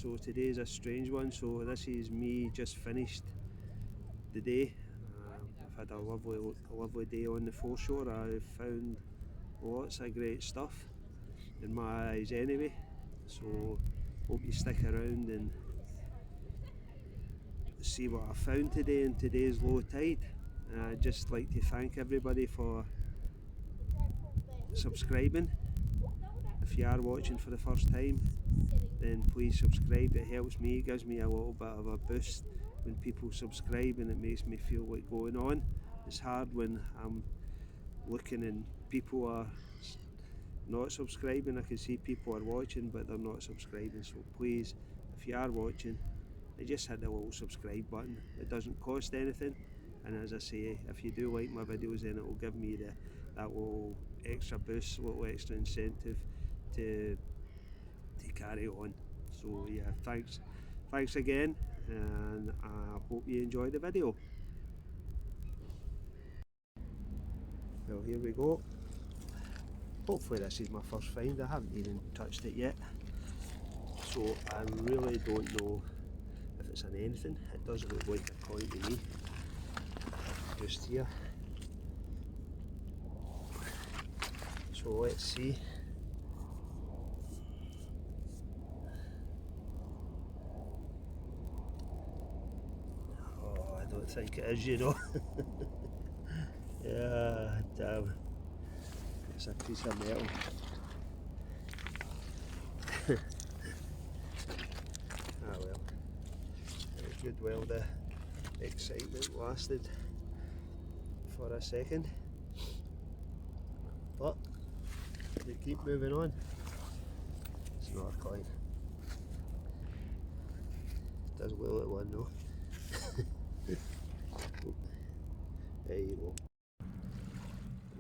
So today's a strange one. So this is me just finished the day. I've had a lovely day on the foreshore. I've found lots of great stuff in my eyes anyway. So hope you stick around and see what I found today in today's low tide. I'd just like to thank everybody for subscribing. If you are watching for the first time, then please subscribe. It helps me, it gives me a little bit of a boost when people subscribe, and it makes me feel like going on. It's hard when I'm looking and people are not subscribing. I can see people are watching but they're not subscribing, so please, if you are watching, just hit the little subscribe button. It doesn't cost anything, and as I say, if you do like my videos, then it will give me that little extra boost, little extra incentive to carry on. So yeah, thanks again, and I hope you enjoy the video. Well, here we go. Hopefully this is my first find. I haven't even touched it yet, so I really don't know if it's an anything. It does look like a coin to me, just here. So let's see. Oh, I don't think it is, you know. Yeah, damn. It's a piece of metal. Ah well. It was good while the excitement lasted for a second. But we keep moving on. It's not a coin. It does look like one though. There you go.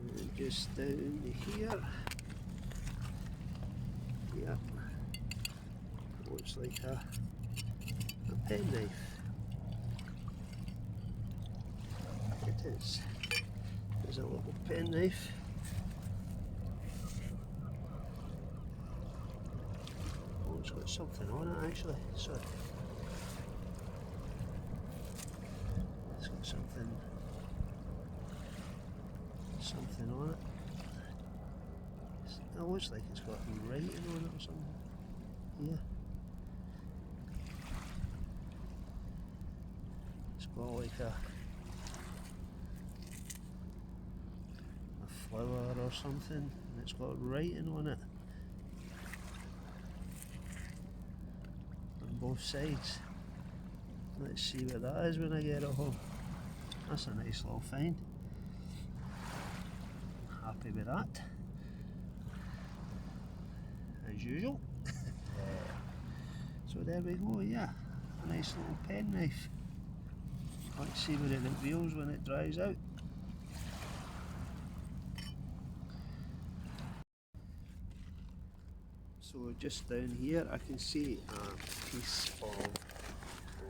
And just down here. Yep. Looks like a penknife. It is. There's a little penknife. Oh, it's got something on it actually. Sorry. It's got something on it. It looks like it's got writing on it or something. Yeah. It's got like a flower or something, and it's got writing on it on both sides. Let's see what that is when I get it home. That's a nice little find. Happy with that, as usual. So there we go, yeah, a nice little penknife. Let's see what it reveals when it dries out. So just down here I can see a piece of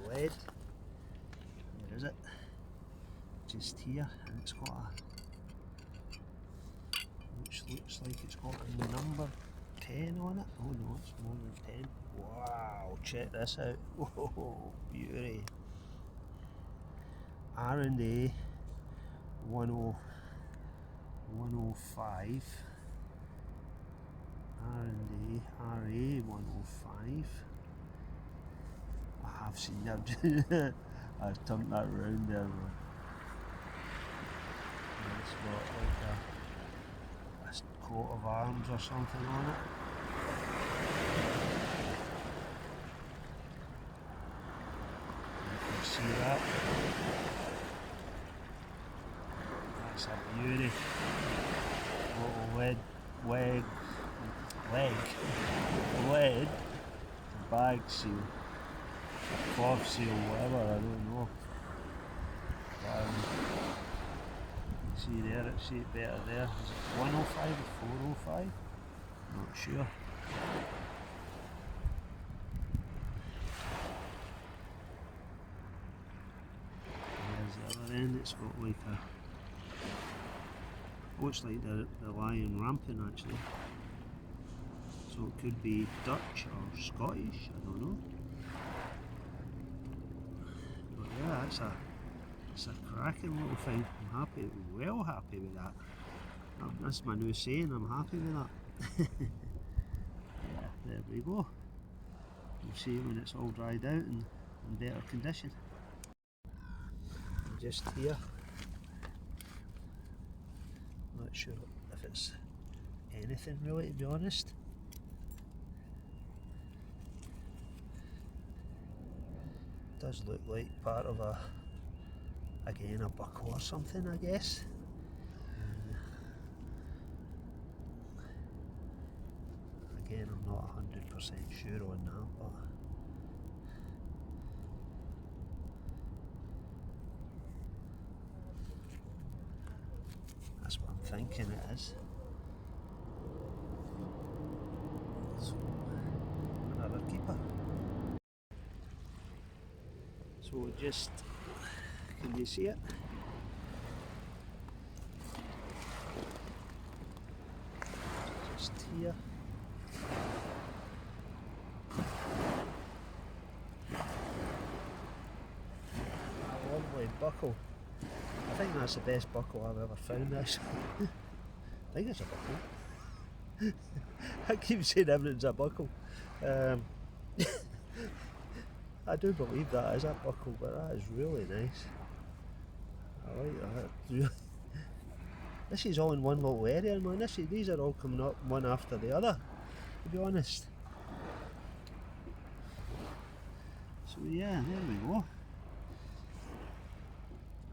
lead. Where is it? Just here, and it's got which looks like it's got a number 10 on it. Oh no, it's more than 10. Wow, check this out. Whoa, beauty. R&A 105. R&A RA 105. I have seen that. I've turned that round there. It's got like a coat of arms or something on it. You can see that. That's a beauty. Little lead bag seal, cloth seal, whatever, I don't know. You see there, it's see it better there. Is it 105 or 405? Not sure. There's the other end, it's got like looks like the lion ramping actually. So it could be Dutch or Scottish, I don't know. yeah, it's a cracking little thing. I'm happy, well happy with that. That's my new saying, I'm happy with that. Yeah, there we go. We'll see when it's all dried out and in better condition. Just here, not sure if it's anything really, to be honest. Does look like part of again a buckle or something, I guess. Again, I'm not 100% sure on that, but that's what I'm thinking it is. So, another keeper. So just, can you see it? Just here. A lovely buckle. I think that's the best buckle I've ever found, actually. I think it's a buckle. I keep saying everything's a buckle. I do believe that is a buckle, but that is really nice. I like that. This is all in one little area, man. These are all coming up one after the other, to be honest. So yeah, there we go.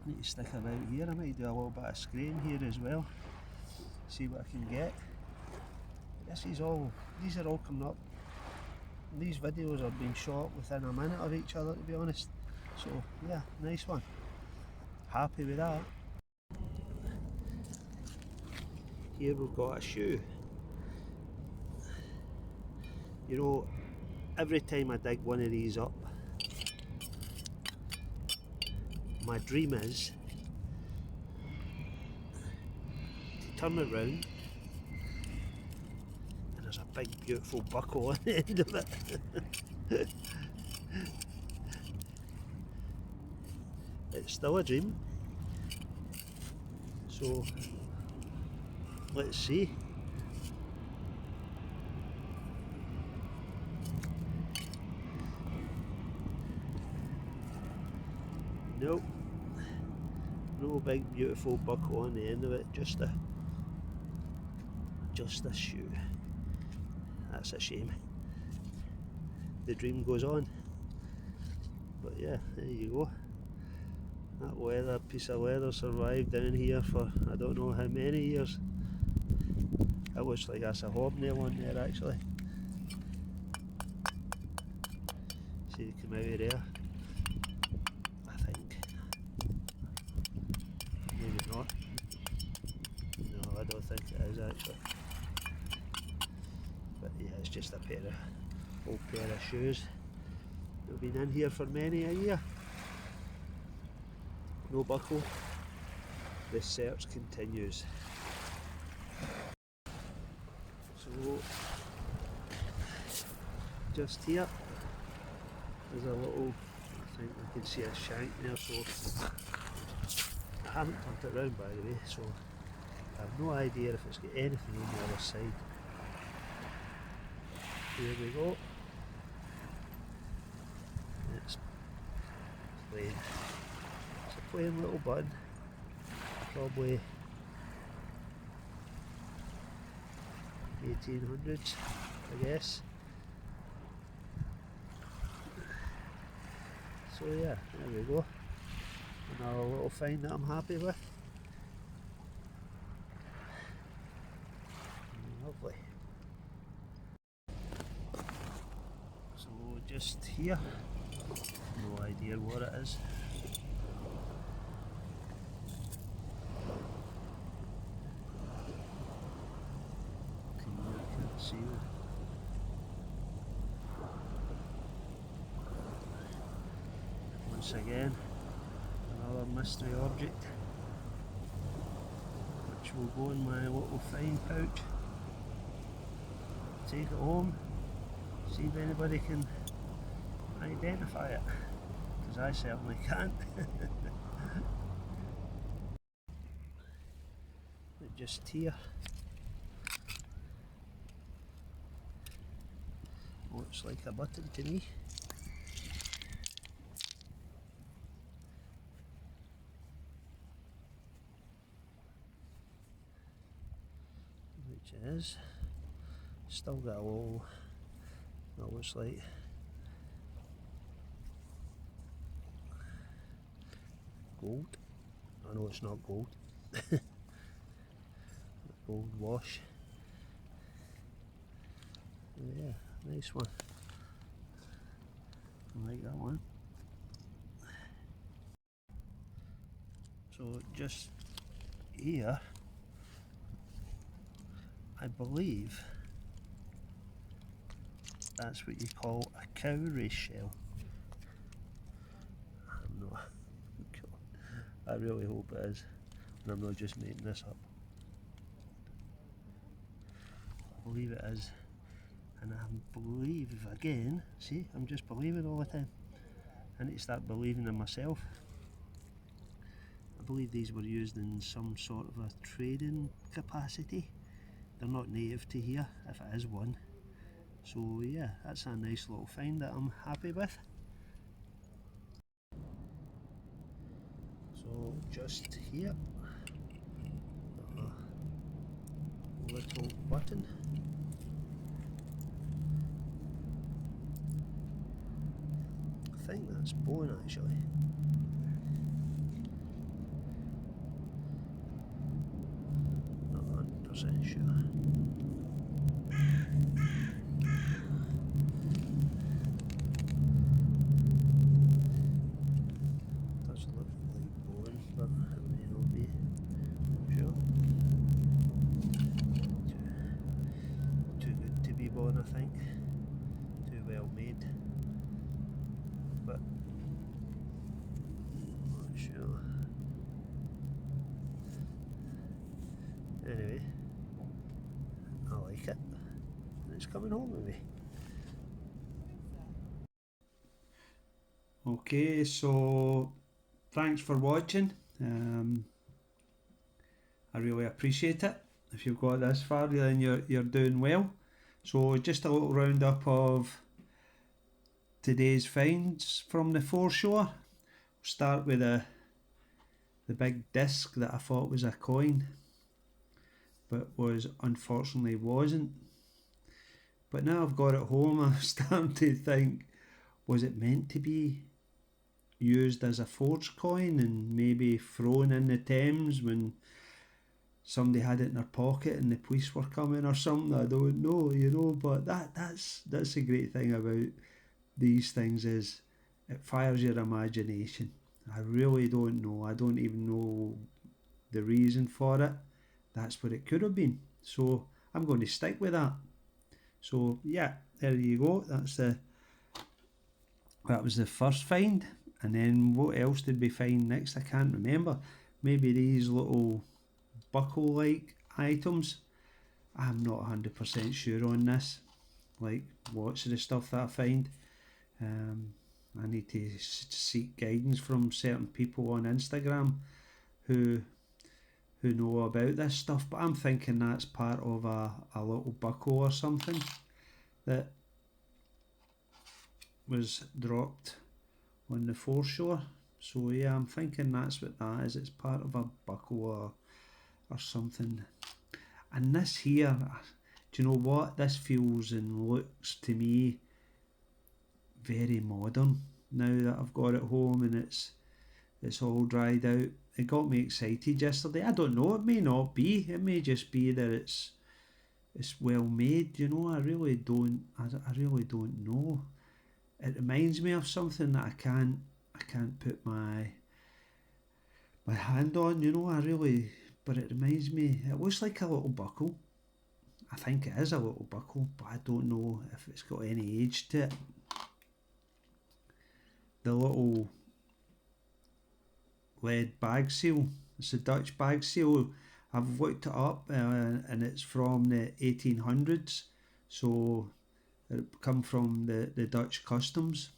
I need to stick about here. I might do a little bit of spraying here as well. See what I can get. These are all coming up. These videos are being shot within a minute of each other, to be honest. So yeah, nice one. Happy with that. Here we've got a shoe. You know, every time I dig one of these up, my dream is to turn it round and there's a big beautiful buckle on the end of it. It's still a dream. So let's see. Nope, no big beautiful buckle on the end of it, just a shoe. That's a shame. The dream goes on. But yeah, there you go. That piece of leather survived down here for I don't know how many years. It looks like that's a hobnail on there actually. See it come out of there. I think. Maybe not. No, I don't think it is actually. But yeah, it's just a old pair of shoes. They've been in here for many a year. No buckle. The search continues. So just here there's a little, I think I can see a shank there, so I haven't turned it round by the way, so I have no idea if it's got anything on the other side. Here we go. It's plain. It's a plain little button. Probably 1800s, I guess. So yeah, there we go. Another little find that I'm happy with. Lovely. So just here, no idea what it is. Can't see it. Once again, another mystery object, which will go in my little find pouch. Take it home, see if anybody can identify it. because I certainly can't. But just here, looks like a button to me. Which is still got a little, that looks like gold. I know it's not gold. Gold wash. Yeah, nice one. I like that one. So just here, I believe that's what you call a cowrie shell. I'm not. I really hope it is, and I'm not just making this up. I believe it is, and I believe again. See, I'm just believing all the time. I need to start believing in myself. I believe these were used in some sort of a trading capacity. They're not native to here, if it is one. So yeah, that's a nice little find that I'm happy with. So just here, a little button. I think that's bone actually. Not 100% sure. Does look like bone, but it may not be. Sure. Too good to be bone, I think. Too well made. But not sure. Anyway, I like it. And it's coming home with me. Okay, so thanks for watching. I really appreciate it. If you've got this far, then you're doing well. So just a little roundup of today's finds from the foreshore. Start with the big disc that I thought was a coin, but unfortunately wasn't. But now I've got it home, I'm starting to think, was it meant to be used as a forged coin and maybe thrown in the Thames when somebody had it in their pocket and the police were coming or something? I don't know, but that's a great thing about these things, is it fires your imagination. I really don't know. I don't even know the reason for it. That's what it could have been. So I'm going to stick with that. So yeah, there you go. That was the first find. And then what else did we find next? I can't remember. Maybe these little buckle-like items. I'm not 100% sure on this. Like lots of the stuff that I find. I need to seek guidance from certain people on Instagram who know about this stuff, but I'm thinking that's part of a little buckle or something that was dropped on the foreshore. So yeah, I'm thinking that's what that is. It's part of a buckle or something. And this here, do you know what? This feels and looks to me very modern now that I've got it home and it's all dried out. It got me excited yesterday. I don't know, it may not be. It may just be that it's well made, you know. I really don't know. It reminds me of something that I can't put my hand on, you know. But it reminds me, it looks like a little buckle. I think it is a little buckle, but I don't know if it's got any age to it. The little lead bag seal, it's a Dutch bag seal. I've looked it up and it's from the 1800s, so it come from the Dutch customs.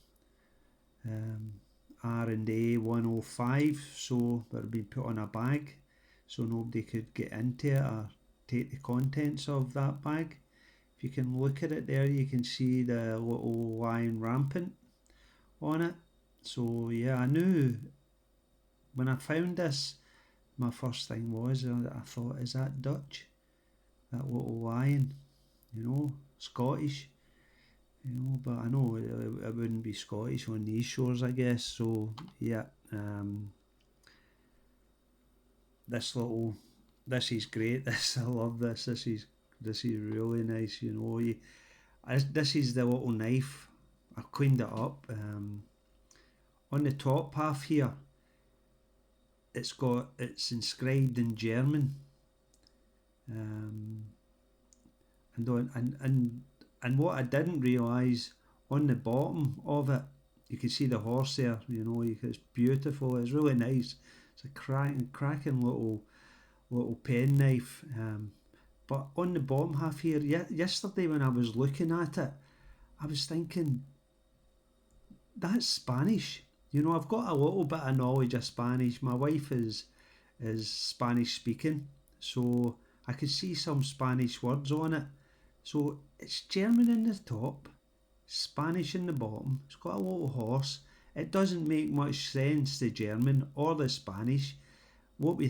R&A 105, so it had been put on a bag so nobody could get into it or take the contents of that bag. If you can look at it there, you can see the little lion rampant on it. So yeah, I knew when I found this, my first thing was I thought, is that Dutch? That little lion, Scottish, but I know it wouldn't be Scottish on these shores, I guess. So yeah, this little, this is great. This I love this. This is really nice. This is the little knife. I cleaned it up. On the top half here, it's inscribed in German. Um, and what I didn't realise, on the bottom of it, you can see the horse there. It's beautiful. It's really nice. It's a cracking little pen knife. But on the bottom half here, yesterday when I was looking at it, I was thinking, that's Spanish. I've got a little bit of knowledge of Spanish. My wife is Spanish speaking, so I could see some Spanish words on it. So it's German in the top, Spanish in the bottom. It's got a little horse. It doesn't make much sense, the German or the Spanish. What I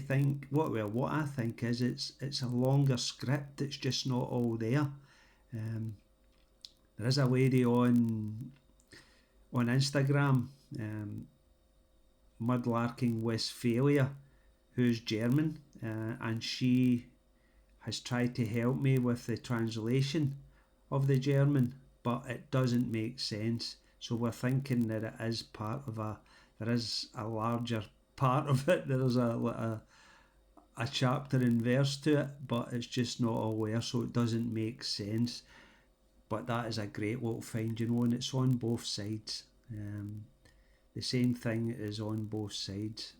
think is it's a longer script. It's just not all there. There is a lady on Instagram, Mudlarking Westphalia, who's German, and she has tried to help me with the translation of the German, but it doesn't make sense. So we're thinking that it is there is a larger part of it. There is a chapter and verse to it, but it's just not all there, so it doesn't make sense. But that is a great little find, and it's on both sides. The same thing is on both sides.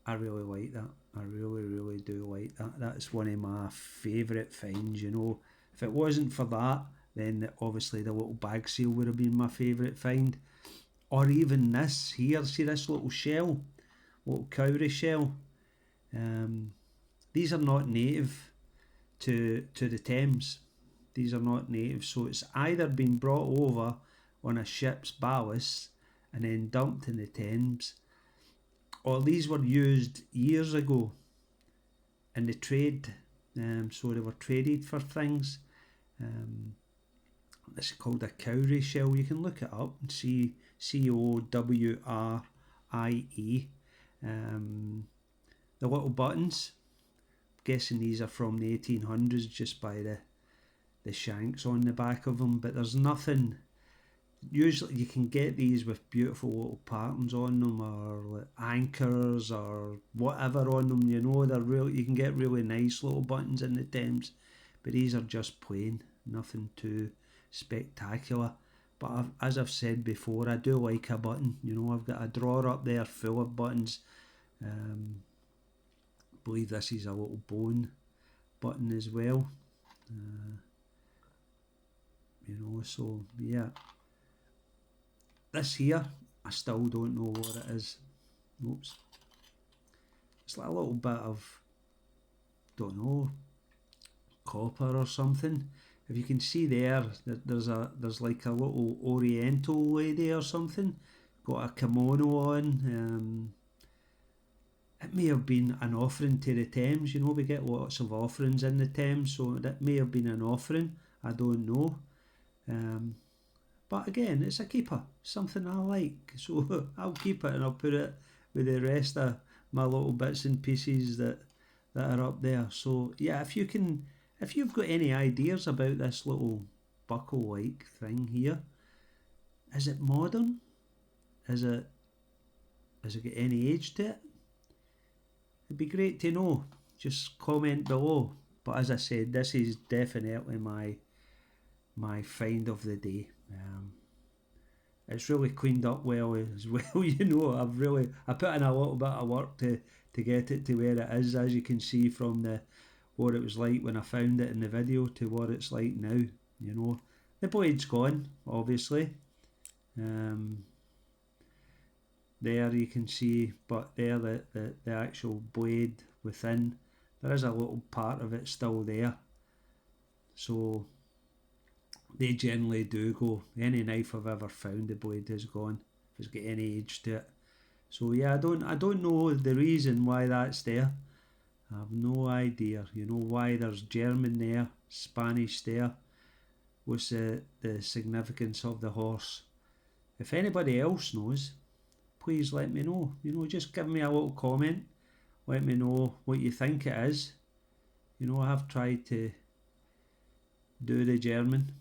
I really like that. I really, really do like that. That's one of my favourite finds. If it wasn't for that, then obviously the little bag seal would have been my favourite find. Or even this here. See this little shell, little cowrie shell. These are not native to the Thames. These are not native, so it's either been brought over on a ship's ballast and then dumped in the Thames, or these were used years ago in the trade, so they were traded for things. It's called a cowrie shell. You can look it up and see Cowrie. The little buttons, I'm guessing these are from the 1800s just by the shanks on the back of them, but there's nothing. Usually you can get these with beautiful little patterns on them, or anchors or whatever on them. You can get really nice little buttons in the Thames, but these are just plain, nothing too spectacular. But as I've said before, I do like a button. I've got a drawer up there full of buttons. I believe this is a little bone button as well. So yeah. This here, I still don't know what it is. Oops. It's like a little bit of, don't know, copper or something. If you can see there, there's like a little Oriental lady or something, got a kimono on. It may have been an offering to the Thames. We get lots of offerings in the Thames, so that may have been an offering. I don't know. But again, it's a keeper, something I like, so I'll keep it and I'll put it with the rest of my little bits and pieces that are up there. So yeah, if you've got any ideas about this little buckle-like thing here, is it modern? Has it got any age to it? It'd be great to know. Just comment below. But as I said, this is definitely my find of the day. It's really cleaned up well as well. I put in a little bit of work to get it to where it is, as you can see from what it was like when I found it in the video to what it's like now. The blade's gone, obviously. Um, there you can see, but there the actual blade within, there is a little part of it still there. So they generally do go. Any knife I've ever found, the blade is gone. If it's got any age to it. So yeah, I don't know the reason why that's there. I have no idea. You know why there's German there, Spanish there. What's the significance of the horse? If anybody else knows, please let me know. You know, just give me a little comment. Let me know what you think it is. You know, I have tried to do the German.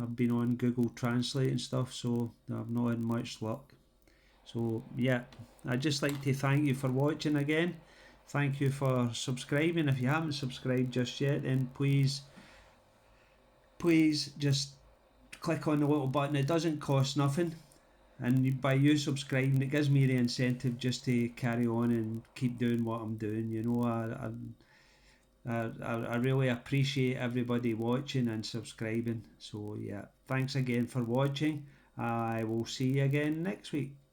I've been on Google Translate and stuff, so I've not had much luck. So yeah, I'd just like to thank you for watching again. Thank you for subscribing. If you haven't subscribed just yet, then please just click on the little button. It doesn't cost nothing, and by you subscribing, it gives me the incentive just to carry on and keep doing what I'm doing. You know, I really appreciate everybody watching and subscribing. So yeah, thanks again for watching. I will see you again next week.